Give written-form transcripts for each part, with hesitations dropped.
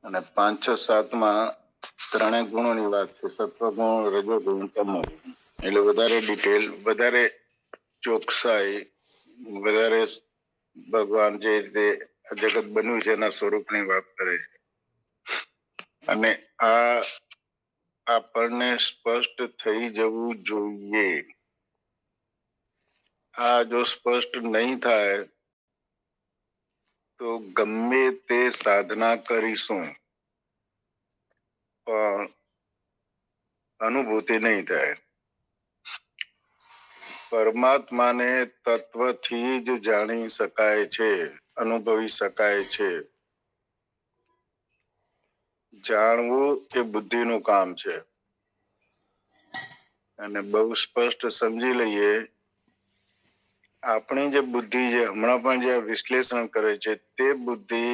અને 5, 6, 7માં ત્રણેય ગુણોની વાત છે, સત્વગુણ, રજોગુણ, તમોગુણ. એટલે વધારે ડિટેલ, વધારે ચોકસાઈ, વધારે ભગવાન જે રીતે જગત બન્યું છે એના સ્વરૂપની વાત કરે છે. અને આ આપણને સ્પષ્ટ થઈ જવું જોઈએ. આ જો સ્પષ્ટ નહીં થાય તો ગમે તે સાધના કરીશું પણ અનુભૂતિ નહીં થાય. પરમાત્માને તત્વથી જ જાણી શકાય છે, અનુભવી શકાય છે. જાણવું એ બુદ્ધિનું કામ છે. અને બહુ સ્પષ્ટ સમજી લઈએ, આપણી જે બુદ્ધિ છે, હમણાં પણ જે વિશ્લેષણ કરે છે, તે બુદ્ધિ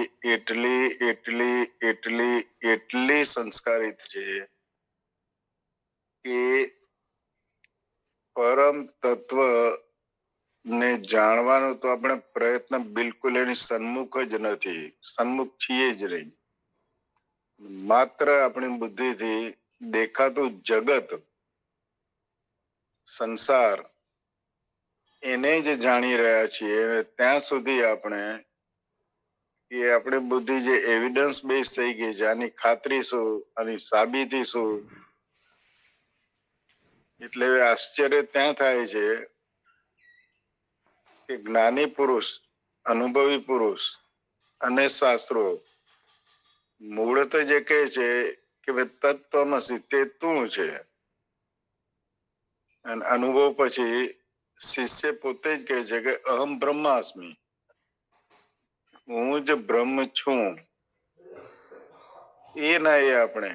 એટલી સંસ્કારિત છે કે પરમ તત્વ ને જાણવાનો તો આપણે પ્રયત્ન બિલકુલ એની સન્મુખ જ નથી, સન્મુખ છીએ જ નહીં. માત્ર આપણી બુદ્ધિથી દેખાતું જગત, સંસાર, એને જ જાણી રહ્યા છીએ. ત્યાં સુધી આપણે એ આપણી બુદ્ધિ જે એવિડન્સ બેઝ થઈ ગઈ છે, આની ખાતરી શું, આની સાબિતી શું. એટલે આશ્ચર્ય ત્યાં થાય છે કે જ્ઞાની પુરુષ, અનુભવી પુરુષ અને શાસ્ત્રો મૂળત જે કહે છે કે તત્વમસી, તે તું છે. અને અનુભવ પછી શિષ્ય પોતે જ કહે છે કે અહમ બ્રહ્માસ્મિ, હું જ બ્રહ્મ છું. એ ના એ આપણે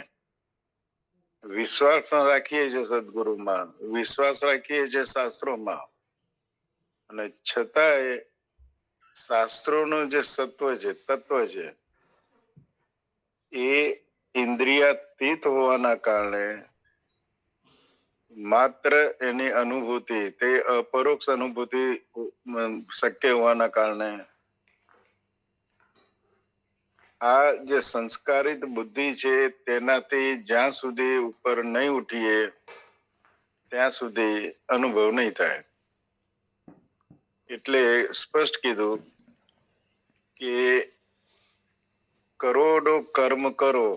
વિશ્વાસ રાખીએ છીએ સદગુરુમાં, વિશ્વાસ રાખીએ છીએ શાસ્ત્રોમાં, અને છતાંય શાસ્ત્રોનું જે સત્વ છે, તત્વ છે, એ ઇન્દ્રિયાતીત હોવાના કારણે માત્ર એની અનુભૂતિ, તે અપરોક્ષ અનુભૂતિ શક્ય હોવાના કારણે આ જે સંસ્કારિત બુદ્ધિ છે તેનાથી જ્યાં સુધી ઉપર નહીં ઉઠીએ ત્યાં સુધી અનુભવ નહીં થાય. એટલે સ્પષ્ટ કીધું કે કરોડો કર્મ કરો,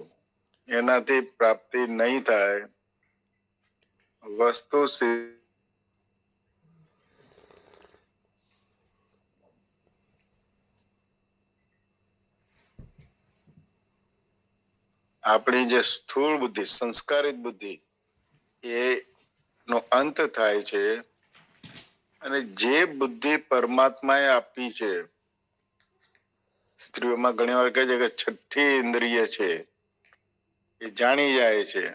એનાથી પ્રાપ્તિ નહીં થાય. વસ્તુ આપણી જે સ્થૂળ બુદ્ધિ, સંસ્કારિત બુદ્ધિ, એ નો અંત થાય છે. અને જે બુદ્ધિ પરમાત્માએ આપી છે, સ્ત્રીઓમાં ઘણી વાર કહે છે કે છઠ્ઠી ઇન્દ્રિય છે, એ જાણી જાય છે.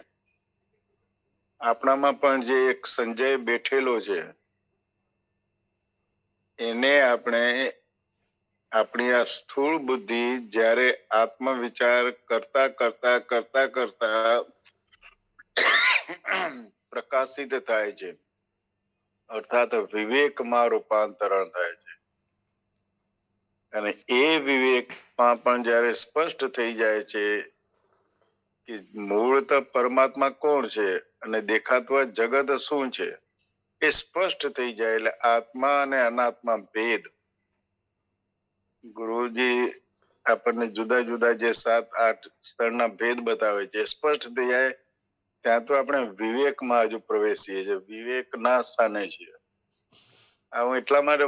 આપણામાં પણ જે એક સંજય બેઠેલો છે, એને આપણે આપણી આ સ્થૂળ બુદ્ધિ જ્યારે આત્મવિચાર કરતા પ્રકાશિત થાય છે, અર્થાત વિવેકમાં રૂપાંતરણ થાય છે. અને એ વિવેકમાં પણ જ્યારે સ્પષ્ટ થઈ જાય છે કે મૂળત પરમાત્મા કોણ છે અને દેખાતું જગત શું છે, એ સ્પષ્ટ થઈ જાય. એટલે આત્મા અને અનાત્મા ભેદ, ગુરુજી આપણને જુદા જુદા જે 7-8 સ્તરના ભેદ બતાવે છે, સ્પષ્ટ થઈ જાય. ત્યાં તો આપણે વિવેકમાં હજુ પ્રવેશીએ છીએ, વિવેકના સ્થાને છીએ. હું એટલા માટે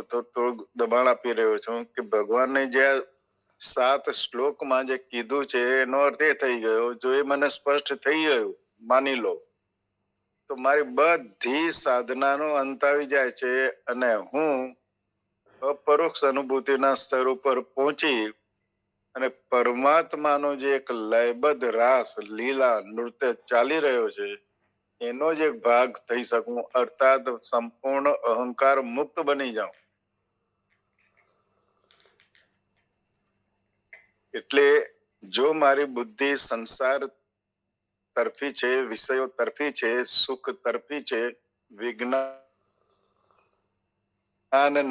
થોડું દબાણ આપી રહ્યો છું કે ભગવાનને જે 7 શ્લોકમાં જે કીધું છે એનો અર્થ એ થઈ ગયો, જો એ મને સ્પષ્ટ થઈ ગયું, માની લો, તો મારી બધી સાધનાનો અંત આવી જાય છે અને હું અપરોક્ષ અનુભૂતિના સ્તર ઉપર પહોંચી અને પરમાત્માનો જે એક લયબદ્ધ રાસ, લીલા, નૃત્ય ચાલી રહ્યો છે, એનો જ એક ભાગ થઈ શકું, અર્થાત સંપૂર્ણ અહંકાર મુક્ત બની જાઉં. એટલે જો મારી બુદ્ધિ સંસાર તરફી છે, વિષયો તરફી છે, સુખ તરફી છે, વિજ્ઞાન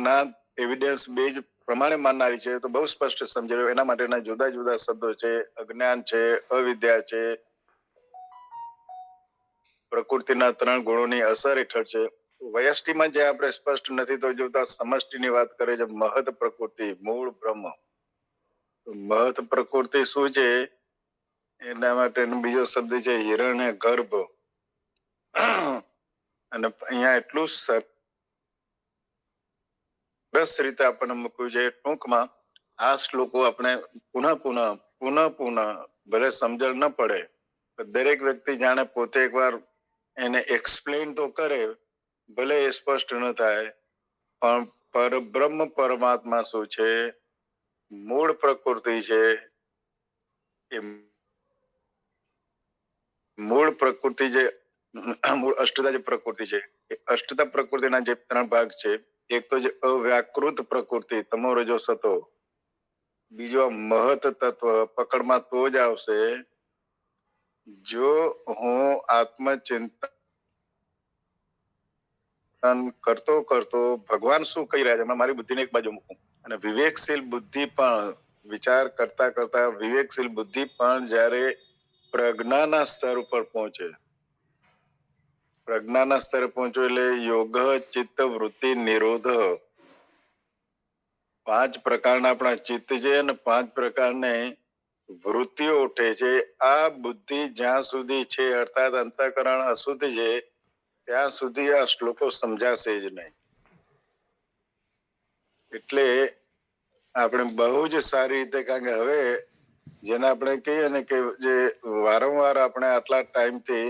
ના એવિડન્સ બેઝ પ્રમાણે માનનારી છે તો બહુ સ્પષ્ટ સમજી રહ્યો. એના માટેના જુદા જુદા શબ્દો છે. અજ્ઞાન છે, અવિદ્યા છે, પ્રકૃતિના 3 ગુણોની અસર હેઠળ છે. વ્યષ્ટિમાં જે આપણે સ્પષ્ટ નથી તો જોતા સમષ્ટિની વાત કરે છે. મહત પ્રકૃતિ, મૂળ બ્રહ્મ. મહત પ્રકૃતિ શું છે? એના માટેનો બીજો શબ્દ છે હિરણ્ય ગર્ભ. અને અહીંયા એટલું સરસ રીતે આપણને મૂક્યું છે. ટૂંકમાં આ શ્લોકો આપણે પુનઃ ભલે સમજણ ન પડે, દરેક વ્યક્તિ જાણે પોતે એકવાર એને એક્સપ્લેન તો કરે, ભલે એ સ્પષ્ટ ન થાય, પણ પરબ્રહ્મ પરમાત્મા શું છે, મૂળ પ્રકૃતિ છે, એ મૂળ પ્રકૃતિ જે મૂળ અષ્ટતા જે પ્રકૃતિ છે, એ અષ્ટતા પ્રકૃતિના જે 3 ભાગ છે, એક તો જે અવ્યાકૃત પ્રકૃતિ તમો રજો સતો, બીજો મહત તત્વ પકડમાં તો જ આવશે જો હું આત્મચિંતન કરતો ભગવાન શું કહી રહ્યા છે મારી બુદ્ધિને એક બાજુ મૂકું, અને વિવેકશીલ બુદ્ધિ પણ વિચાર કરતા વિવેકશીલ બુદ્ધિ પણ જ્યારે પ્રજ્ઞાના સ્તર ઉપર પહોંચે, પ્રજ્ઞાના સ્તરે પહોંચો એટલે યોગ ચિત્ત વૃત્તિ નિરોધ, 5 પ્રકારના આપણા ચિત્ત છે અને 5 પ્રકારની વૃત્તિઓ ઉઠે છે. આ બુદ્ધિ જ્યાં સુધી છે, અર્થાત અંતઃકરણ અશુદ્ધ છે, ત્યાં સુધી આ શ્લોકો સમજાશે જ નહીં. એટલે આપણે બહુ જ સારી રીતે, કારણ કે હવે જેને આપણે કહીએ ને કે જે વારંવાર આપણે આટલા ટાઈમથી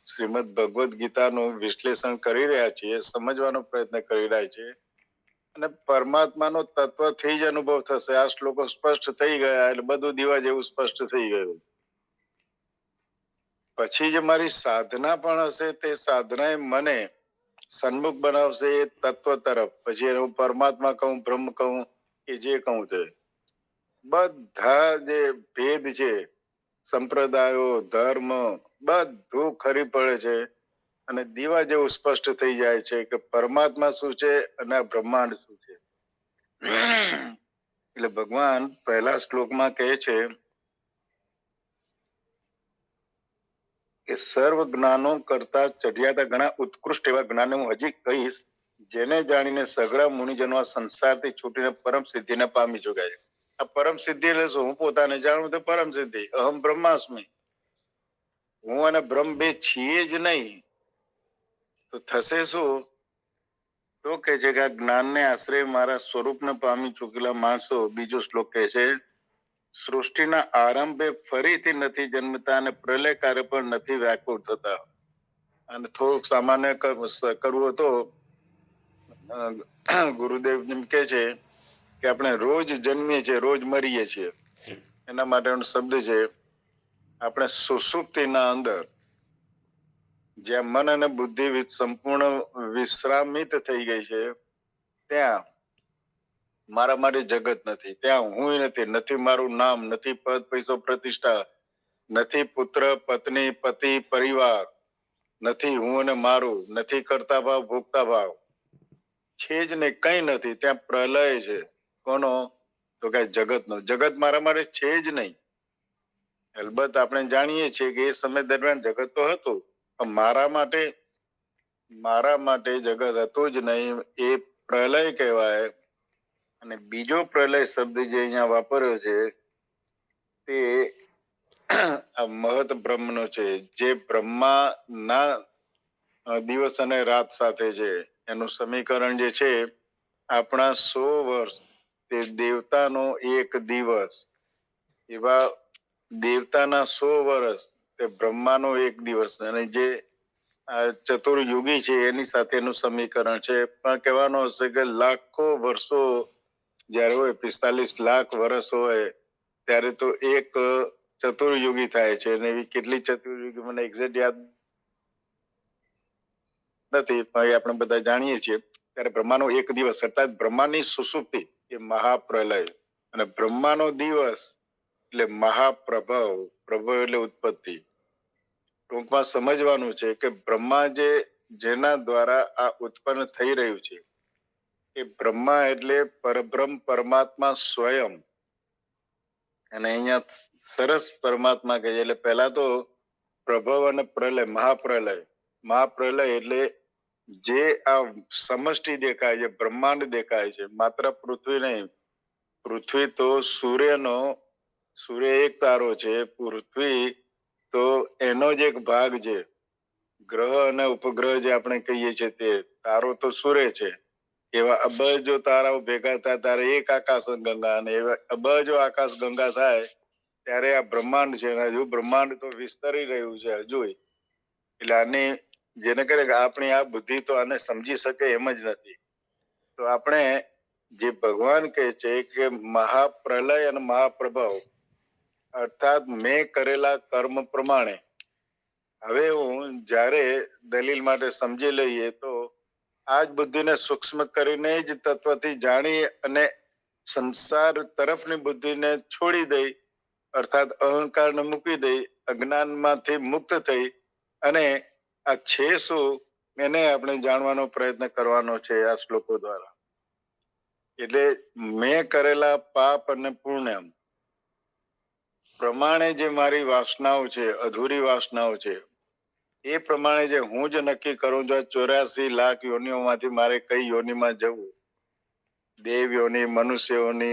શ્રીમદ ભગવદ્ ગીતાનું વિશ્લેષણ કરી રહ્યા છીએ, સમજવાનો પ્રયત્ન કરી રહ્યા છીએ, અને પરમાત્માનો તત્વથી જ અનુભવ થશે. આ શ્લોકો સ્પષ્ટ થઈ ગયા એટલે બધું દીવા જેવું સ્પષ્ટ થઈ ગયું. પછી જે મારી સાધના પણ હશે, તે સાધના મને સન્મુખ બનાવશે એ તત્વ તરફ. પછી હું પરમાત્મા કહું, બ્રહ્મ કહું, કે જે કહું તે બધા જે ભેદ છે, સંપ્રદાયો, ધર્મ, બધું ખરી પડે છે અને દીવા જેવું સ્પષ્ટ થઈ જાય છે કે પરમાત્મા શું છે અને આ બ્રહ્માંડ શું છે. એટલે ભગવાન પહેલા શ્લોકમાં કહે છે કે સર્વ જ્ઞાનો કરતા ચઢિયાતા ઘણા ઉત્કૃષ્ટ એવા જ્ઞાનો હું હજી કહીશ, જેને જાણીને સઘળા મુનિજનો આ સંસારથી છૂટીને પરમ સિદ્ધિને પામી ચૂક્યા છે. આ પરમ સિદ્ધિ એટલે શું? હું પોતાને જાણું તો પરમ સિદ્ધિ. અહમ બ્રહ્માસ્મિ, હું અને બ્રહ્મ બે છીએ જ નહીં. તો થશે શું? તો કહે છે કે આ જ્ઞાનને આશ્રય મારા સ્વરૂપને પામી ચૂકેલા માણસો, બીજો શ્લોક કહે છે, સૃષ્ટિના આરંભે ફરીથી નથી જન્મતા અને પ્રલયકારે પણ નથી વ્યાકુળ થતા. અને થોડુંક સામાન્ય કરવું તો ગુરુદેવ એમ કે છે કે આપણે રોજ જન્મીએ છીએ, રોજ મરીએ છીએ. એના માટેનો શબ્દ છે, આપણે સુષુપ્તિના અંદર જ્યાં મન અને બુદ્ધિ સંપૂર્ણ વિશ્રામિત થઈ ગઈ છે, ત્યાં મારા માટે જગત નથી, ત્યાં હું નથી મારું નામ, નથી પદ પૈસો પ્રતિષ્ઠા, નથી પુત્ર પત્ની પતિ પરિવાર, નથી હું અને મારું, નથી કરતા ભાવ ભોગતા ભાવ, છે જ ને કઈ નથી. ત્યાં પ્રલય છે. કોનો? તો કઈ જગતનો. જગત મારા માટે છે જ નહીં. અલબત્ત આપણે જાણીએ છીએ કે એ સમય દરમિયાન જગત તો હતું, પણ મારા માટે જગત હતું જ નહીં. એ પ્રલય કહેવાય. અને બીજો પ્રલય શબ્દ જે અહીંયા વાપર્યો છે તે આ મહત બ્રહ્મનો છે, જે બ્રહ્મા ના દિવસ અને રાત સાથે છે. એનું સમીકરણ જે છે, આપણા 100 વર્ષ તે દેવતાનો 1 દિવસ, એવા દેવતાના 100 વર્ષ તે બ્રહ્માનો 1 દિવસ, અને જે ચતુર્યુગી છે એની સાથેનું સમીકરણ છે. પણ કહેવાનો હશે કે લાખો વર્ષો જયારે હોય, 45 લાખ વર્ષ હોય, ત્યારે તો એક ચતુર્યુગી થાય છે. અને એવી કેટલી ચતુર્યુગી મને એક્ઝેક્ટ યાદ નથી, પણ આપણે બધા જાણીએ છીએ. ત્યારે બ્રહ્માનો 1 દિવસ, અર્થાત બ્રહ્માની સુષુપ્તિ એ મહાપ્રલય, અને બ્રહ્માનો દિવસ એટલે મહાપ્રભવ. પ્રભવ એટલે ઉત્પત્તિ. ટૂંકમાં સમજવાનું છે કે બ્રહ્મા જેના દ્વારા આ ઉત્પન્ન થઈ રહ્યું છે, એ બ્રહ્મા એટલે પરબ્રહ્મ પરમાત્મા સ્વયં. અને અહીંયા સરસ પરમાત્મા કહે છે. એટલે પહેલા તો પ્રભવ અને પ્રલય, મહાપ્રલય એટલે જે આ સમષ્ટિ દેખાય છે, બ્રહ્માંડ દેખાય છે, માત્ર પૃથ્વી નહીં. પૃથ્વી તો સૂર્ય એક તારો છે. પૃથ્વી તો એનો જ એક ભાગ છે. ગ્રહ અને ઉપગ્રહ જે આપણે કહીએ છીએ તે તારો તો સૂર્ય છે. એવા અબજો તારાઓ ભેગા થાય ત્યારે એક આકાશ ગંગા, અને એવા અબજો આકાશ ગંગા થાય ત્યારે આ બ્રહ્માંડ છે. હજુ બ્રહ્માંડ તો વિસ્તરી રહ્યું છે હજુ. એટલે આની જેને કરે કે આપણી આ બુદ્ધિ તો આને સમજી શકે એમ જ નથી. તો આપણે જે ભગવાન કહે છે કે મહાપ્રલય અને મહાપ્રભાવ, અર્થાત મેં કરેલા કર્મ પ્રમાણે. હવે હું જ્યારે દલીલ માટે સમજી લઈએ તો આ જ બુદ્ધિને સૂક્ષ્મ કરીને જ તત્વથી જાણી અને સંસાર તરફની બુદ્ધિને છોડી દઈ, અર્થાત અહંકારને મૂકી દઈ, અજ્ઞાનમાંથી મુક્ત થઈ અને આ છે શું એને આપણે જાણવાનો પ્રયત્ન કરવાનો છે આ શ્લોકો દ્વારા. એટલે મેં કરેલા પાપ અને પુણ્ય પ્રમાણે જે મારી વાસનાઓ છે, અધૂરી વાસનાઓ છે, એ પ્રમાણે જે હું જ નક્કી કરું છું 84 લાખ યોનિઓમાંથી મારે કઈ યોનિમાં જવું, દેવ યોનિ, મનુષ્ય યોનિ,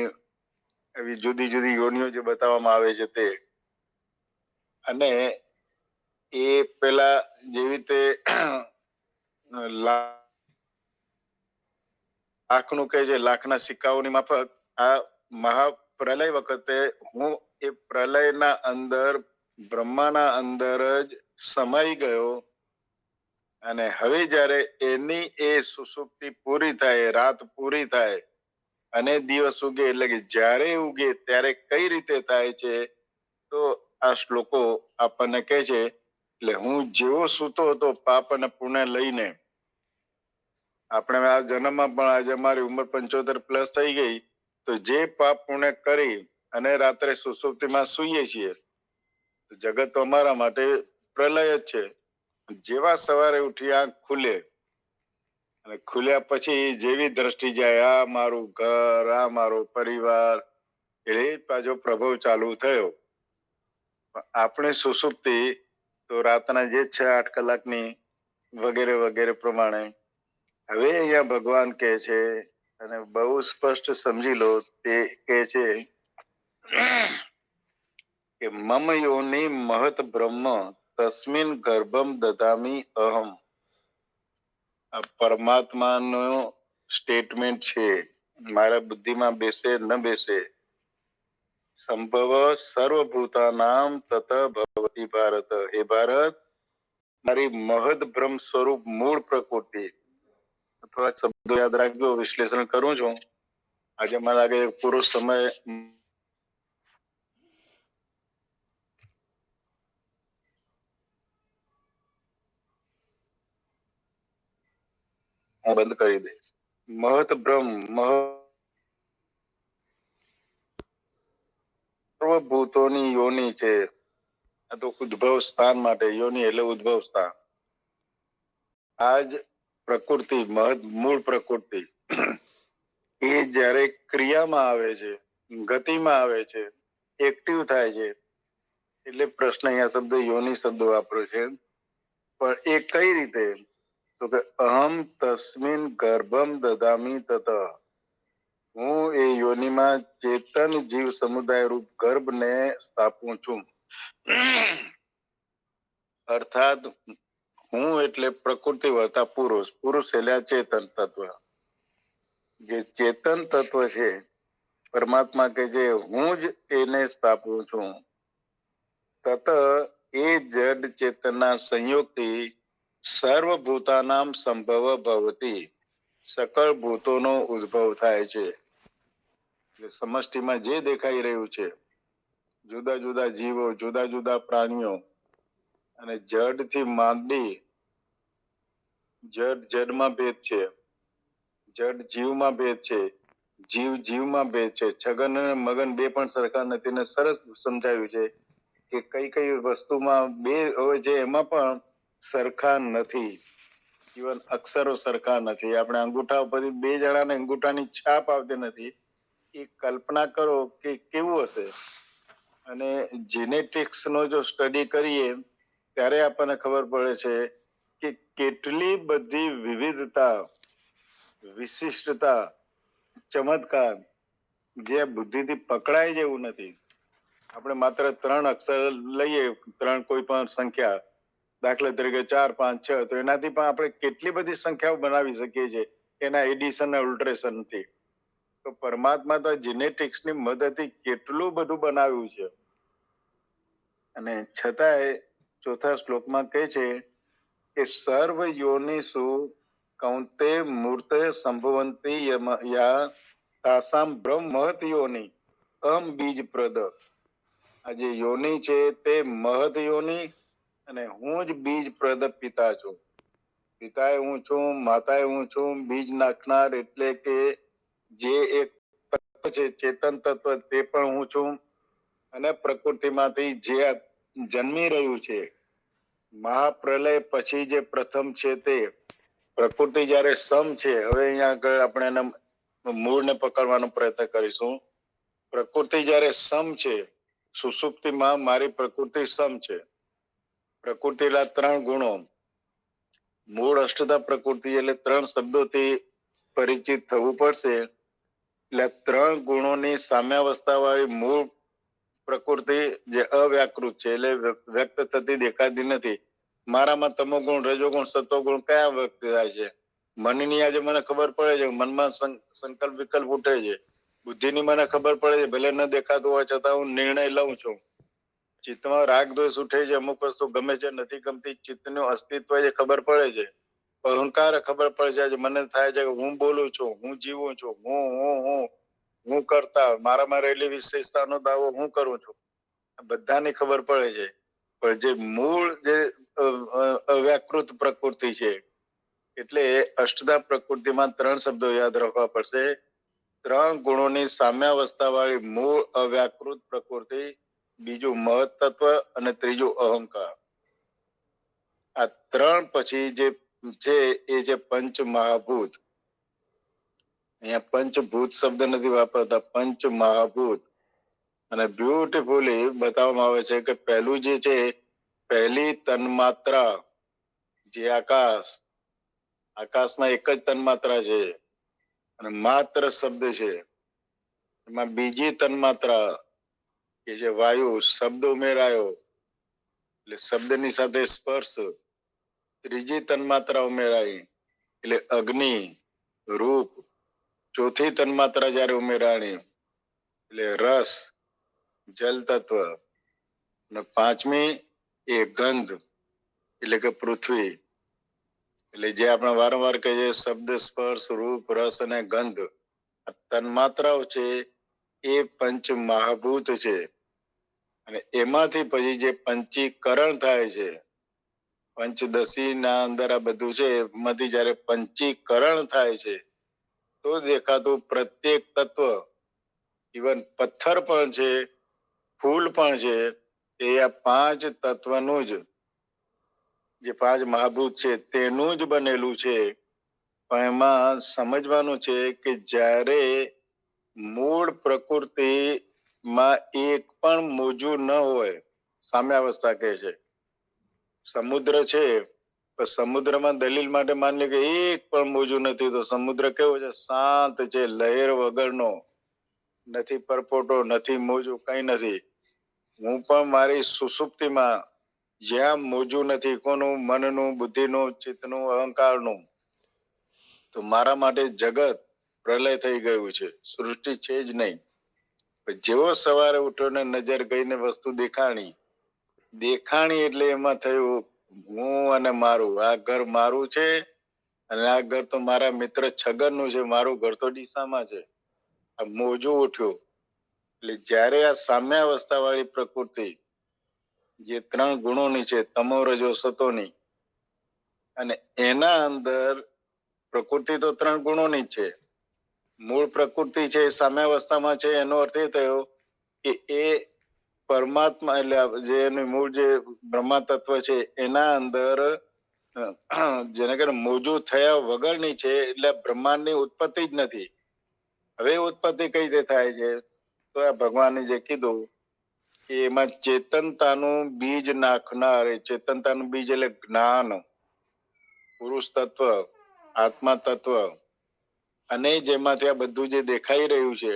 એવી જુદી જુદી યોનિઓ જે બતાવવામાં આવે છે તે. અને એ પેલા જેવી રીતે લાખનું કહે છે, લાખના સિક્કાઓની માફક આ મહાપ્રલય વખતે હું એ પ્રલયના અંદર, બ્રહ્માના અંદર જ સમાઈ ગયો. અને હવે જ્યારે એની એ સુષુપ્તિ પૂરી થાય, રાત પૂરી થાય અને દિવસ ઉગે, એટલે કે જ્યારે ઉગે ત્યારે કઈ રીતે થાય છે તો આ શ્લોકો આપણને કહે છે. એટલે હું જેવો સૂતો હતો પાપ અને પુણ્ય લઈને, આપણે આ જન્મમાં પણ આજે અમારી ઉંમર 75+ થઈ ગઈ, તો જે પાપ પુણ્ય કરી અને રાત્રે સુષુપ્તિમાં સૂઈએ છીએ, જગત તો અમારા માટે પ્રલય જ છે. જેવા સવારે ઉઠી આંખ ખુલે અને ખુલ્યા પછી જેવી દ્રષ્ટિ જાય, આ મારું ઘર, આ મારો પરિવાર, એટલે પાછો પ્રભાવ ચાલુ થયો. આપણે સુષુપ્તિ તો રાતના જે 6-8 કલાકની વગેરે વગેરે પ્રમાણે. હવે અહીંયા ભગવાન કહે છે અને બહુ સ્પષ્ટ સમજી લો, તે કહે છે કે મમ યોનિ મહત બ્રહ્મ તસ્મિન ગર્ભમ દદામી અહમ. આ પરમાત્માનો સ્ટેટમેન્ટ છે. મારા બુદ્ધિમાં બેસે ન બેસે. સંભવ સર્વભૂતાનામ તત ભવતી ભારત. હે ભારત, મારી મહદ બ્રહ્મ સ્વરૂપ મૂળ પ્રકૃતિ. થોડાક શબ્દો યાદ રાખજો, વિશ્લેષણ કરું છું. આજે મને લાગે પૂરો સમય હું બંધ કરી દઈશ. મહત બ્રહ્મ, સર્વભૂતોની યોની છે. આ તો ઉદ્ભવ સ્થાન માટે, યોની એટલે ઉદ્ભવ સ્થાન. આજ પ્રકૃતિ, મૂળ પ્રકૃતિ, એ જ્યારે ક્રિયામાં આવે છે, ગતિમાં આવે છે, એક્ટિવ થાય છે, એટલે પ્રશ્ન અહીંયા શબ્દ યોની શબ્દ વાપર્યો છે. પણ એ કઈ રીતે? તો કે અહમ તસ્મિન ગર્ભમ દદામી તત. હું એ યોનિમાં ચેતન જીવ સમુદાય રૂપ ગર્ભને સ્થાપું છું. અર્થાત હું એટલે પ્રકૃતિ વર્તા પુરુષ, પુરુષ એટલે ચેતન તત્વ. જે ચેતન તત્વ છે પરમાત્મા કે જે હું જ એને સ્થાપું છું. તત એ જડ ચેતનના સંયોગથી સર્વભૂતાનામ સંભવ ભવતી. સકળ ભૂતોનો ઉદ્ભવ થાય છે. સમષ્ટિમાં જે દેખાઈ રહ્યું છે, જુદા જુદા જીવો, જુદા જુદા પ્રાણીઓ, અને જડ થી માંડી, જડમાં ભેદ છે, જડ જીવમાં ભેદ છે, જીવ જીવમાં ભેદ છે. છગન અને મગન બે પણ સરખા નથી. ને સરસ સમજાવ્યું છે કે કઈ કઈ વસ્તુમાં બે હોય છે, એમાં પણ સરખા નથી. ઇવન અક્ષરો સરખા નથી. આપણે અંગૂઠા ઉપરથી 2 જણાને અંગૂઠાની છાપ આવતી નથી. એ કલ્પના કરો કે કેવું હશે. અને જેનેટિક્સ નો જો સ્ટડી કરીએ ત્યારે આપણને ખબર પડે છે કે કેટલી બધી વિવિધતા, વિશિષ્ટતા, ચમત્કાર જે બુદ્ધિથી પકડાય જેવું નથી. આપણે માત્ર 3 અક્ષર લઈએ, 3 કોઈ પણ સંખ્યા, દાખલા તરીકે 4, 5, 6, તો એનાથી પણ આપણે કેટલી બધી સંખ્યાઓ બનાવી શકીએ છીએ એના એડિશન અને અલ્ટરેશન થી. તો પરમાત્મા તો જેનેટિક્સ ની મદદથી કેટલું બધું બનાવ્યું છે. અને છતાંય ચોથા શ્લોકમાં કહે છે કે સર્વ યોનિષુ કૌંતે મૂર્તે સંભવંતી યા તાસામ બ્રહ્મ મહત યોની અહમ બીજ પ્રદ. આ જે યોની છે તે મહદ યોની અને હું જ બીજ પ્રદ પિતા છું. પિતાએ હું છું, માતાએ હું છું, બીજ નાખનાર એટલે કે જે એક તત્વ છે, ચેતન તત્વ, તે પણ હું છું. અને પ્રકૃતિમાંથી જે જન્મી રહ્યું છે, મહાપ્રલય પછી જે પ્રથમ છે તે પ્રકૃતિ જ્યારે સમ છે, હવે અહીંયા આગળ આપણે એના મૂળને પકડવાનો પ્રયત્ન કરીશું. પ્રકૃતિ જ્યારે સમ છે, સુષુપ્તિમાં મારી પ્રકૃતિ સમ છે. પ્રકૃતિના 3 ગુણો, મૂળ અષ્ટધા પ્રકૃતિ એટલે 3 શબ્દોથી પરિચિત થવું પડશે. એટલે 3 ગુણોની સામ્યાવસ્થા વાળી મૂળ પ્રકૃતિ જે અવ્યાકૃત છે, એટલે વ્યક્ત થતી દેખાતી નથી. મારામાં તમોગુણ, રજોગુણ, સત્વગુણ કયા વ્યક્ત થાય છે? મનની આજે મને ખબર પડે છે, મનમાં સંકલ્પ વિકલ્પ ઉઠે છે. બુદ્ધિની મને ખબર પડે છે, ભલે ન દેખાતું હોય છતાં હું નિર્ણય લઉં છું. ચિત્તમાં રાગ દ્વેષ ઉઠે છે, અમુક વસ્તુ ગમે છે, નથી ગમતી, ચિત્તનું અસ્તિત્વ જે ખબર પડે છે. અહંકાર ખબર પડે છે, મને થાય છે કે હું બોલું છું, હું જીવું છું, હું કરતા, મારામાં રહેલી વિશેષતાનો દાવો હું કરું છું, બધાને ખબર પડે છે. પણ જે મૂળ જે અવ્યાકૃત પ્રકૃતિ છે, એટલે અષ્ટધા પ્રકૃતિમાં 3 શબ્દો યાદ રાખવા પડશે. 3 ગુણોની સામ્યાવસ્થા વાળી મૂળ અવ્યાકૃત પ્રકૃતિ, બીજું મહત તત્વ અને ત્રીજું અહંકાર. આ 3 પછી જે છે એ છે પંચ મહાભૂત. અહીંયા પંચભૂત શબ્દ નથી વાપરતા, પંચ મહાભૂત. અને બ્યુટીફુલી બતાવવામાં આવે છે કે પહેલું જે છે, પહેલી તન્માત્રા જે આકાશમાં એક જ તન્માત્રા છે અને માત્ર શબ્દ છે. એમાં બીજી તન્માત્રા કે જે વાયુ, શબ્દ ઉમેરાયો એટલે શબ્દની સાથે સ્પર્શ. ત્રીજી તન્માત્રા ઉમેરાઈ એટલે અગ્નિ, રૂપ. ચોથી તન્માત્રા જ્યારે ઉમેરાણી એટલે રસ, જલ તત્વ. અને 5મી એ ગંધ એટલે કે પૃથ્વી. એટલે જે આપણે વારંવાર કહીએ શબ્દ, સ્પર્શ, રૂપ, રસ અને ગંધ, આ તન્માત્રાઓ છે એ પંચ મહાભૂત છે. અને એમાંથી પછી જે પંચીકરણ થાય છે, પંચદશી ના અંદર આ બધું છે, એમાંથી જયારે પંચીકરણ થાય છે તો દેખાતું પ્રત્યેક તત્વ, ઇવન પથ્થર પણ છે, ફૂલ પણ છે, એ આ 5 તત્વનું જ, જે 5 મહાભૂત છે તેનું જ બનેલું છે. પણ એમાં સમજવાનું છે કે જ્યારે મૂળ પ્રકૃતિમાં એક પણ મોજું ન હોય, સામ્યાવસ્થા કહે છે. સમુદ્ર છે, પણ સમુદ્રમાં દલીલ માટે માની લે કે એક પણ મોજું નથી, તો સમુદ્ર કેવો છે? શાંત છે, લહેર વગરનો, નથી પરપોટો, નથી મોજું, કઈ નથી. હું પણ મારી સુષુપ્તિમાં જ્યાં મોજું નથી, કોનું? મનનું, બુદ્ધિનું, ચિત્તનું, અહંકારનું, તો મારા માટે જગત પ્રલય થઈ ગયું છે, સૃષ્ટિ છે જ નહીં. જેવો સવારે ઉઠ્યો ને નજર ગઈને વસ્તુ દેખાણી એટલે એમાં થયું હું અને મારું. આ ઘર મારું છે અને આ ઘર તો મારા મિત્ર છગનનું છે, મારું ઘર તો ડીસામાં છે. આ મોજું ઉઠ્યું. એટલે જ્યારે આ સામ્યાવસ્થા વાળી પ્રકૃતિ જે 3 ગુણોની છે, તમો, રજો, સતોની, અને એના અંદર પ્રકૃતિ તો 3 ગુણોની જ છે. મૂળ પ્રકૃતિ છે એ સામ્યાવસ્થામાં છે, એનો અર્થ એ થયો કે એ પરમાત્મા એટલે જે એનું મૂળ જે બ્રહ્મા તત્વ છે એના અંદર જેને કે મોજું થયા વગરની છે, એટલે બ્રહ્માંડની ઉત્પત્તિ જ નથી. હવે ઉત્પત્તિ કઈ રીતે થાય છે? તો આ ભગવાને જે કીધું કે એમાં ચેતનતાનું બીજ નાખનાર, ચેતનતાનું બીજ એટલે જ્ઞાન, પુરુષ તત્વ, આત્મા તત્વ, અને જેમાંથી આ બધું જે દેખાઈ રહ્યું છે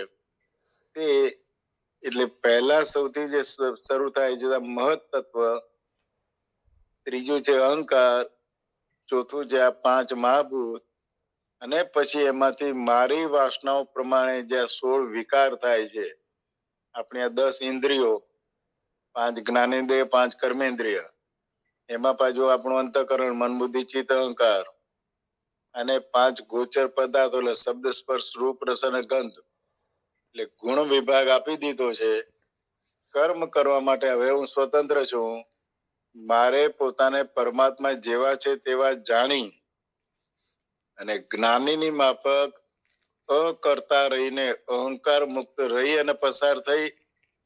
તે એટલે પહેલા સૌથી જે શરૂ થાય છે મહત તત્વ, ત્રીજું છે અહંકાર, ચોથું છે આ 5 મહાભૂત, અને પછી એમાંથી મારી વાસનાઓ પ્રમાણે જે 16 વિકાર થાય છે. આપણી આ 10 ઇન્દ્રિયો, 5 જ્ઞાનેન્દ્રિય, 5 કર્મેન્દ્રિય, એમાં પાછું આપણું અંતઃકરણ, મન, બુદ્ધિ, ચિત્ત, અહંકાર, અને 5 ગોચર પદાર્થો એટલે શબ્દ, સ્પર્શ, રૂપ, રસ અને ગંધ. એટલે ગુણ વિભાગ આપી દીધો છે. કર્મ કરવા માટે હવે હું સ્વતંત્ર છું. મારે પોતાને પરમાત્મા જેવા છે તેવા જાણી અને જ્ઞાનીની માફક અકર્તા રહીને અહંકાર મુક્ત રહી અને પસાર થઈ.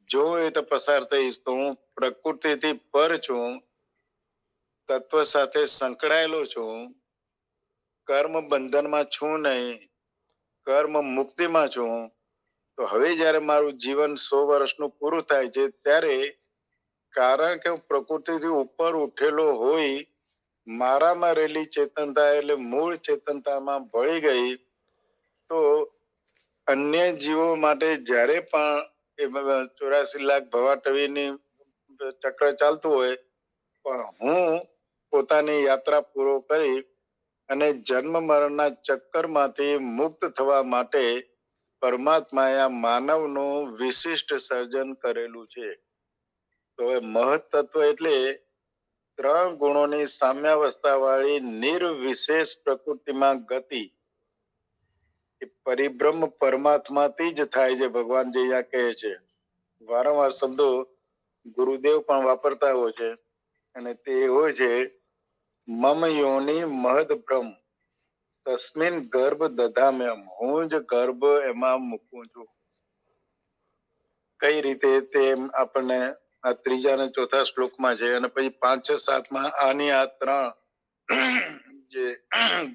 જો એ તો પસાર થઈશ તો હું પ્રકૃતિથી પર છું, તત્વ સાથે સંકળાયેલો છું, કર્મ બંધનમાં છું નહીં, કર્મ મુક્તિમાં છું. તો હવે જયારે મારું જીવન 100 વર્ષનું પૂરું થાય છે ત્યારે, કારણ કે હું પ્રકૃતિથી ઉપર ઉઠેલો હોય, મારામાં રહેલી ચેતનતા એટલે મૂળ ચેતનતામાં ભળી ગઈ, તો અન્ય જીવો માટે જ્યારે પણ એ 84 લાખ ભવાટવીની ચક્ર ચાલતું હોય, પણ હું પોતાની યાત્રા પૂરો કરી અને જન્મ મરણના ચક્કરમાંથી મુક્ત થવા માટે પરમાત્માએ આ માનવનું વિશિષ્ટ સર્જન કરેલું છે. તો એ મહત તત્વ એટલે 3 ગુણોની સામ્યાવસ્થા વાળી નિર્વિશેષ પ્રકૃતિમાં ગતિ. એ પરિબ્રહ્મ પરમાત્માથી જ થાય છે. ભગવાન જે અહીંયા કહે છે, વારંવાર શબ્દો ગુરુદેવ પણ વાપરતા હોય છે, અને તે હોય છે મમ યોની મહદ બ્રહ્મ તસ્મિન ગર્ભ દધામ્યમ. હું જ ગર્ભ એમાં મૂકું છું. કઈ રીતે તે આપણને આ 3 અને 4 શ્લોકમાં છે, અને પછી 5, 6, 7માં આની આ 3 જે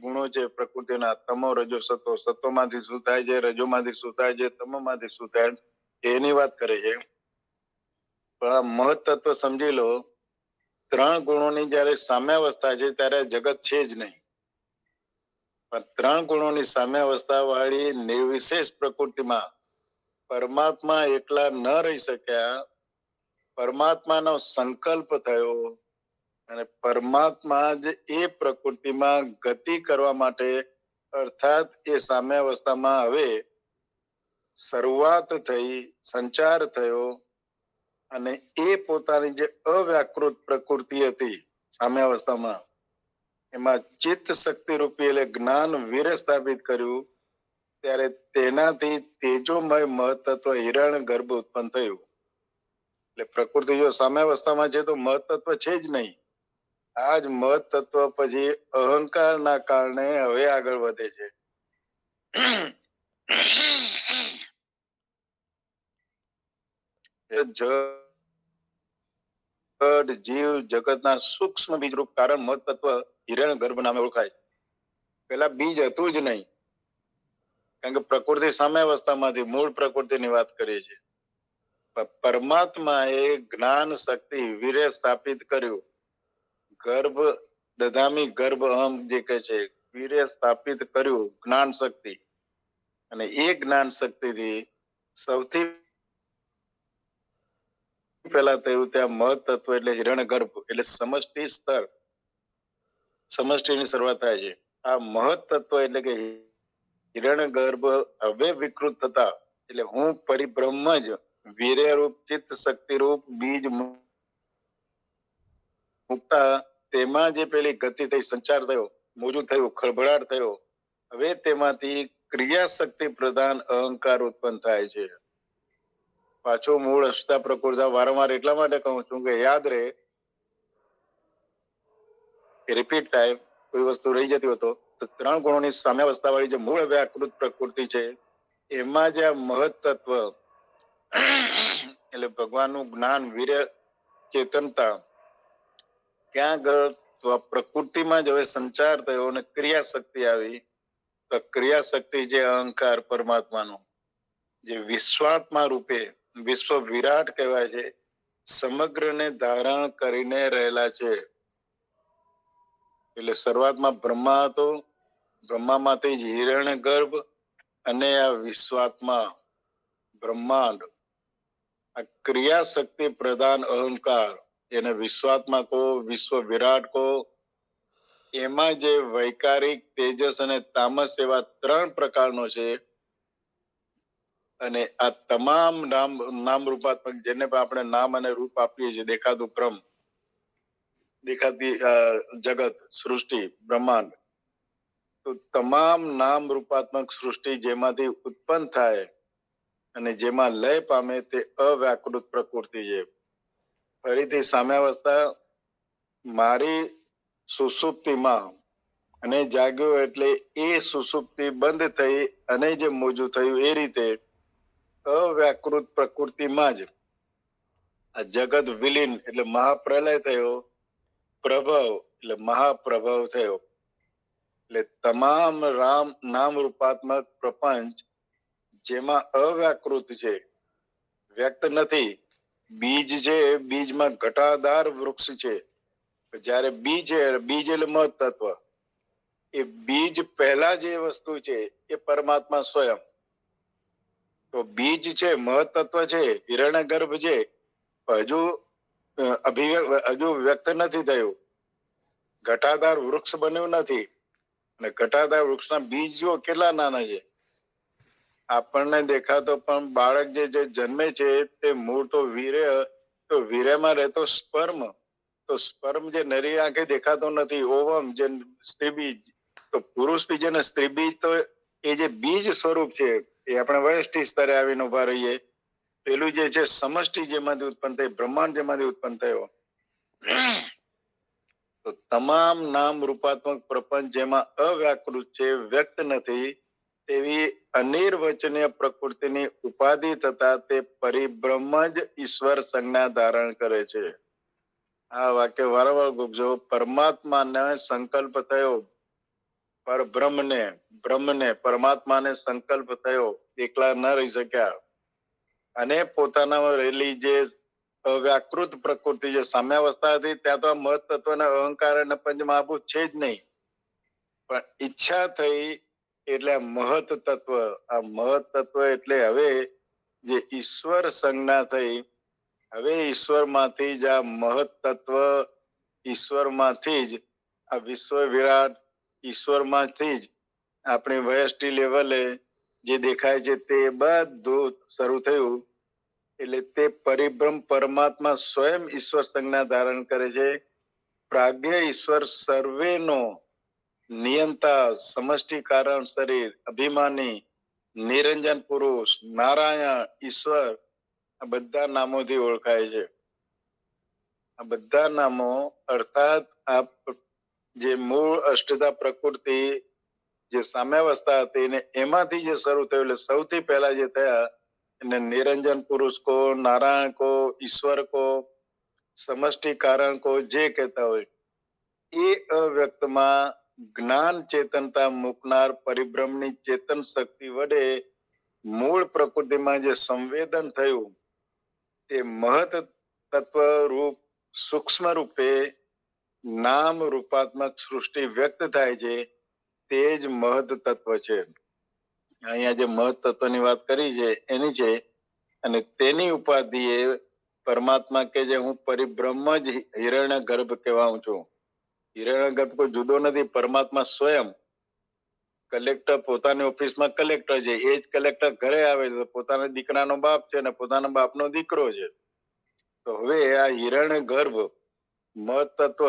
ગુણો છે પ્રકૃતિના, તમો, રજો, સતો. સતોમાંથી શું થાય છે, રજોમાંથી શું થાય છે, તમોમાંથી શું થાય છે, એની વાત કરે છે. પણ આ મહત તત્વ સમજી લો, 3 ગુણોની જયારે સામ્યાવસ્થા છે ત્યારે જગત છે જ નહીં. પણ 3 ગુણોની સામ્યાવસ્થા વાળી નિર્વિશેષ પ્રકૃતિમાં પરમાત્મા એકલા ન રહી શક્યા. પરમાત્માનો સંકલ્પ થયો અને પરમાત્મા જ એ પ્રકૃતિમાં ગતિ કરવા માટે, અર્થાત એ સામ્યાવસ્થામાં હવે શરૂઆત થઈ, સંચાર થયો, અને એ પોતાની જે અવ્યાકૃત પ્રકૃતિ હતી સામ્યાવસ્થામાં, એમાં ચિત્ત શક્તિ રૂપી એટલે જ્ઞાન વીર સ્થાપિત કર્યું. ત્યારે તેનાથી તેજોમય મહત્તત્વ હિરણ્ય ગર્ભ ઉત્પન્ન થયું. એટલે પ્રકૃતિ જો સામ્યાવસ્થામાં છે તો મહત્તત્વ છે જ નહીં. આ જ મહત્તત્વ પછી અહંકારના કારણે હવે આગળ વધે છે. જડ જીવ જગતના સૂક્ષ્મ બીજરૂપ કારણ મહત્તત્વ હિરણ્ય ગર્ભ નામે ઓળખાય. પેલા બીજ હતું જ નહીં, કારણ કે પ્રકૃતિ સામ્યાવસ્થામાંથી મૂળ પ્રકૃતિની વાત કરીએ છીએ. પરમાત્માએ જ્ઞાન શક્તિ વીર્ય સ્થાપિત કર્યું. ગર્ભ દધામી ગર્ભ અહમ જે કહે છે, વીર્ય સ્થાપિત કર્યું, જ્ઞાન શક્તિ. અને એ જ્ઞાન શક્તિથી સૌથી પહેલા થયું ત્યાં મહત્તત્વ એટલે હિરણ્ય ગર્ભ એટલે સમષ્ટિ સ્તર. સમષ્ટિની શરૂઆત થાય છે. આ મહત્તત્વ એટલે કે હિરણ્ય ગર્ભ હવે વિકૃત થતા, એટલે હું પરિબ્રહ્મ જ વીર્ય રૂપ ચિત્ત શક્તિ રૂપ બીજ મુકતા તેમાં જે પેલી ગતિ થઈ, સંચાર થયો, મોજું થયું, ખળભળાટ થયો, હવે તેમાંથી ક્રિયા શક્તિ પ્રધાન અહંકાર ઉત્પન્ન થાય છે. પાછો મૂળ અષ્ટા પ્રકૃતિ. વારંવાર એટલા માટે કહું છું કે યાદ રહે, રિપીટ થાય. કોઈ વસ્તુ રહી જતી હોય તો 3 ગુણોની સામ્યાવસ્થા વાળી જે મૂળ વ્યાકૃત પ્રકૃતિ છે, એમાં જે મહત્તત્વ એટલે ભગવાનનું જ્ઞાન વીર્ય ચેતનતા, ત્યાં આગળ તો આ પ્રકૃતિમાં જ હવે સંચાર થયો અને ક્રિયાશક્તિ આવી. તો ક્રિયાશક્તિ જે અહંકાર પરમાત્માનો જે વિશ્વાત્મા રૂપે વિશ્વ વિરાટ કહેવાય છે, સમગ્રને ધારણ કરીને રહેલા છે. એટલે શરૂઆતમાં બ્રહ્મા હતો, બ્રહ્મામાંથી જ હિરણ્ય ગર્ભ અને આ વિશ્વાત્મા બ્રહ્માંડ, આ ક્રિયાશક્તિ પ્રધાન અહંકાર, એને વિશ્વાત્મા કહો, વિશ્વ વિરાટ કહો, એમાં જે વૈકારિક, તેજસ અને તામસ એવા 3 પ્રકારનો છે. અને આ તમામ નામ રૂપાત્મક, જેને આપણે નામ અને રૂપ આપીએ છીએ, દેખાતું બ્રહ્મ, દેખાતી જગત, સૃષ્ટિ, બ્રહ્માંડ, તો તમામ નામ રૂપાત્મક સૃષ્ટિ જેમાંથી ઉત્પન્ન થાય અને જેમાં લય પામે તે અવ્યાકૃત પ્રકૃતિ છે. ફરીથી સામ્યાવસ્થા મારી સુષુપ્તિમાં અને જાગ્યો એટલે એ સુષુપ્તિ બંધ થઈ અને જે મોજું થયું એ રીતે અવ્યાકૃત પ્રકૃતિમાં જ આ જગત વિલીન એટલે મહાપ્રલય થયો, પ્રભવ એટલે મહાપ્રભવ થયો. એટલે તમામ નામ રૂપાત્મક પ્રપંચ જેમાં અવ્યાકૃત છે, વ્યક્ત નથી. બીજ છે, બીજમાં ઘટાદાર વૃક્ષ છે. જ્યારે બીજ એટલે મહત તત્વ, એ બીજ પહેલા જે વસ્તુ છે એ પરમાત્મા સ્વયં. તો બીજ છે, મહત તત્વ છે, હિરણ્ય ગર્ભ છે, હજુ વ્યક્ત નથી થયું, ઘટાદાર વૃક્ષ બન્યું નથી. અને ઘટાદાર વૃક્ષના બીજ જો કેટલા નાના છે, આપણને દેખાતો, પણ બાળક જે જન્મે છે તે મૂળ તો વીર્યમાં રહેતો સ્પર્મ. તો સ્પર્મ જે નરી આંખે દેખાતો નથી, ઓવમ જે સ્ત્રી બીજ, તો પુરુષ બીજ અને સ્ત્રી બીજ, તો એ જે બીજ સ્વરૂપ છે એ આપણે વયષ્ટિ સ્તરે આવીને ઉભા રહીએ. પેલું જે છે સમષ્ટિ જેમાંથી ઉત્પન્ન થઈ, બ્રહ્માંડ જેમાંથી ઉત્પન્ન થયો. તો તમામ નામ રૂપાત્મક પ્રપંચ જેમાં અવ્યાકૃત છે, વ્યક્ત નથી, તેવી અનિર્વચનીય પ્રકૃતિની ઉપાધિ થતા તે પરિબ્રહ્મ જ ઈશ્વર સંજ્ઞા ધારણ કરે છે. આ વાક્ય વારંવાર ગૂંચજો. પરમાત્માને સંકલ્પ થયો, બ્રહ્મને પરમાત્માને સંકલ્પ થયો, એકલા ન રહી શક્યા, અને પોતાનામાં રહેલી જે અવ્યાકૃત પ્રકૃતિ, જે સામ્યાવસ્થા હતી, ત્યાં તો આ મહત તત્વ અને અહંકાર અને પંચ મહાભૂત છે જ નહીં. પણ ઈચ્છા થઈ એટલે આ મહત તત્વ, આ મહત તત્વ એટલે હવે જે ઈશ્વર સંજ્ઞા થઈ, હવે ઈશ્વર માંથી જ આ મહત તત્વ, ઈશ્વર માંથી જ આ વિશ્વ વિરાટ, ઈશ્વર માંથી જ આપણી વયષ્ટિ લેવલે જે દેખાય છે તે બધું શરૂ થયું. એટલે તે પરિબ્રહ્મ પરમાત્મા સ્વયં ઈશ્વર સંજ્ઞા ધારણ કરે છે. પ્રાજ્ઞ ઈશ્વર સર્વેનો નિયંતા, સમષ્ટિ કારણ શરીર, અભિમાની, નિરંજન પુરુષ, નારાયણ, ઈશ્વર, આ બધા નામોથી ઓળખાય છે. આ બધા નામો અર્થાત આ જે મૂળ અષ્ટધા પ્રકૃતિ, જે સામ્યાવસ્થા હતી ને એમાંથી જે શરૂ થયું, એટલે સૌથી પહેલા જે થયા એને નિરંજન પુરુષ કો, નારાયણ કો, ઈશ્વર કો, સમષ્ટિ કારણ કો, જે કહેતા હોય, એ અવ્યક્તમાં જ્ઞાન ચેતનતા મૂકનાર પરિબ્રહ્મની ચેતન શક્તિ વડે મૂળ પ્રકૃતિમાં જે સંવેદન થયું, તે મહત તત્વ રૂપ સૂક્ષ્મ રૂપે નામ રૂપાત્મક સૃષ્ટિ વ્યક્ત થાય છે, તે જ મહત તત્વ છે. અહીંયા જે મહત તત્વની વાત કરી છે એની છે. અને તેની ઉપાધિએ પરમાત્મા કે જે હું પરિબ્રહ્મ જ હિરણ્ય ગર્ભ કહેવાઉં છું. હિરણ્ય ગર્ભ કોઈ જુદો નથી, પરમાત્મા સ્વયં. કલેક્ટર પોતાની ઓફિસમાં કલેક્ટર છે, એ જ કલેક્ટર ઘરે આવે છે, પોતાના દીકરાનો બાપ છે અને પોતાના બાપનો દીકરો છે. તો હવે આ હિરણ્ય ગર્ભ મહત તત્વ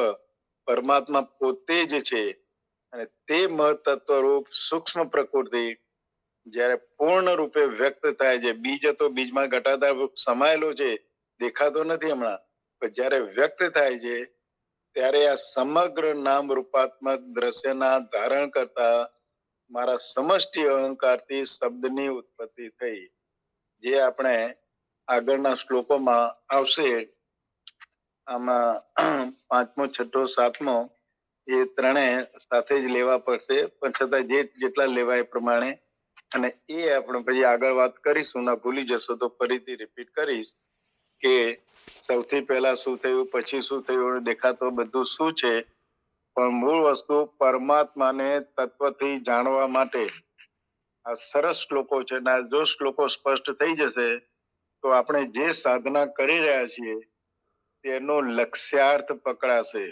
પરમાત્મા પોતે જ છે. અને તે મહત તત્વ રૂપ સૂક્ષ્મ પ્રકૃતિ જયારે પૂર્ણ રૂપે વ્યક્ત થાય છે, બીજ તો બીજમાં ઘટાદાર વૃક્ષ સમાયેલો છે, દેખાતો નથી હમણાં, પણ જયારે વ્યક્ત થાય છે ત્યારે આ સમગ્ર નામ રૂપાત્મક દ્રશ્યના ધારણ કરતા મારા સમષ્ટિ અહંકારથી શબ્દની ઉત્પત્તિ થઈ, જે આપણે આગળના શ્લોકોમાં આવશે. આમાં 5મો, 6, 7મો એ ત્રણે સાથે જ લેવા પડશે, પણ છતાં જેટલા લેવાય એ પ્રમાણે. અને એ આપણે પછી આગળ વાત કરીશું, ના ભૂલી જશો તો ફરીથી રિપીટ કરીશ કે સૌથી પહેલા શું થયું, પછી શું થયું, દેખાતો બધું શું છે. પણ મૂળ વસ્તુ પરમાત્માને તત્વથી જાણવા માટે આ સરસ શ્લોકો છે. જો શ્લોકો સ્પષ્ટ થઈ જશે તો આપણે જે સાધના કરી રહ્યા છીએ તેનો લક્ષ્યાર્થ પકડાશે,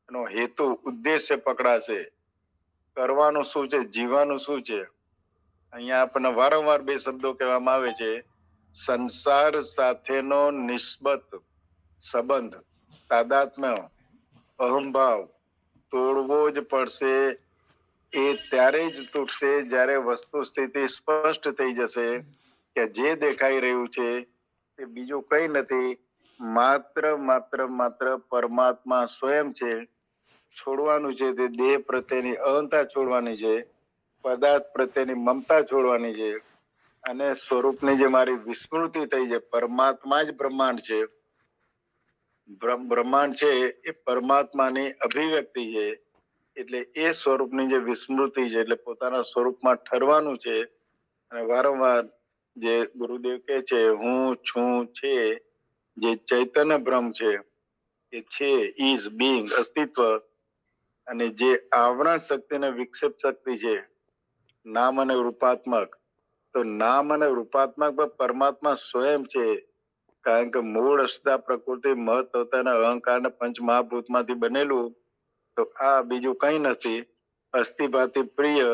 એનો હેતુ ઉદ્દેશ્ય પકડાશે, કરવાનું શું છે, જીવવાનું શું છે. અહીંયા આપણને વારંવાર બે શબ્દો કહેવામાં આવે છે, સંસાર સાથેનો નિસ્બત સંબંધ, તાદાત્મ્ય, અહંભાવ તોડવો જ પડશે. એ ત્યારે જ તૂટશે જ્યારે વસ્તુ સ્થિતિ સ્પષ્ટ થઈ જશે કે જે દેખાઈ રહ્યું છે તે બીજું કઈ નથી, માત્ર પરમાત્મા સ્વયં છે. છોડવાનું છે તે દેહ પ્રત્યેની અહંતા છોડવાની છે, પદાર્થ પ્રત્યેની મમતા છોડવાની છે, અને સ્વરૂપની જે મારી વિસ્મૃતિ થઈ છે. પરમાત્મા જ બ્રહ્માંડ છે. બ્રહ્માંડ છે એ પરમાત્માની અભિવ્યક્તિ છે. એટલે એ સ્વરૂપની જે વિસ્મૃતિ છે, એટલે પોતાના સ્વરૂપમાં ઠરવાનું છે. અને વારંવાર જે ગુરુદેવ કહે છે, હું છું છે, જે ચૈતન્ય બ્રહ્મ છે એ છે, ઇઝ બીંગ અસ્તિત્વ, અને જે આવરણ શક્તિ અને વિક્ષેપ શક્તિ છે નામ અને રૂપાત્મક, તો નામ અને રૂપાત્મક પરમાત્મા સ્વયં છે. કારણ કે મૂળ અષ્ટા પ્રકૃતિ મહત અવતારના અહંકાર ને પંચ મહાભૂત માંથી બનેલું. તો આ બીજું કઈ નથી. અસ્થિભાતિ પ્રિય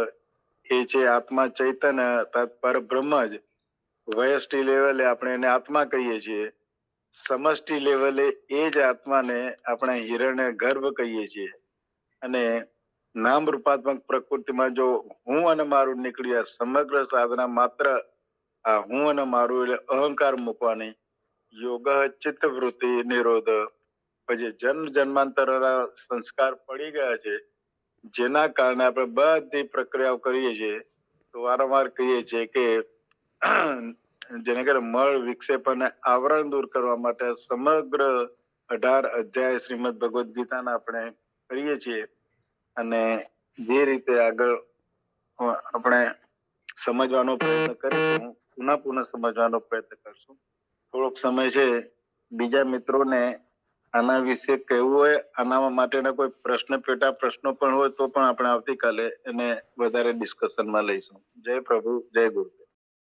એ છે આત્મા ચૈતન્ય અર્થાત પરબ્રહ્મ જ. વયષ્ટિ લેવલે આપણે એને આત્મા કહીએ છીએ, સમષ્ટિ લેવલે એ જ આત્માને આપણે હિરણ્ય ગર્ભ કહીએ છીએ. અને નામ રૂપાત્મક પ્રકૃતિમાં જો હું અને મારું નીકળ્યા, સમગ્ર સાધના માત્ર આ હું અને મારું એટલે અહંકાર મૂકવાની. યોગ ચિત્ત વૃત્તિ નિરોધ, પછી જન્મ જન્માંતરના સંસ્કાર પડી ગયા છે, જેના કારણે આપણે બધી પ્રક્રિયાઓ કરીએ છીએ. તો વારંવાર કહીએ છીએ કે જેને કહે મળ વિક્ષેપ અને આવરણ દૂર કરવા માટે સમગ્ર 18 અધ્યાય શ્રીમદ ભગવદ્ ગીતાના આપણે કરીએ છીએ. અને જે રીતે આગળ આપણે સમજવાનો પ્રયત્ન કરીશું, પુનઃ સમજવાનો પ્રયત્ન કરશું. થોડોક સમય છે બીજા મિત્રોને આના વિશે કહેવું હોય, આના માટેના કોઈ પ્રશ્ન પેટા પ્રશ્નો પણ હોય તો પણ આપણે આવતીકાલે એને વધારે ડિસ્કશનમાં લઈશું. જય પ્રભુ, જય ગુરુ.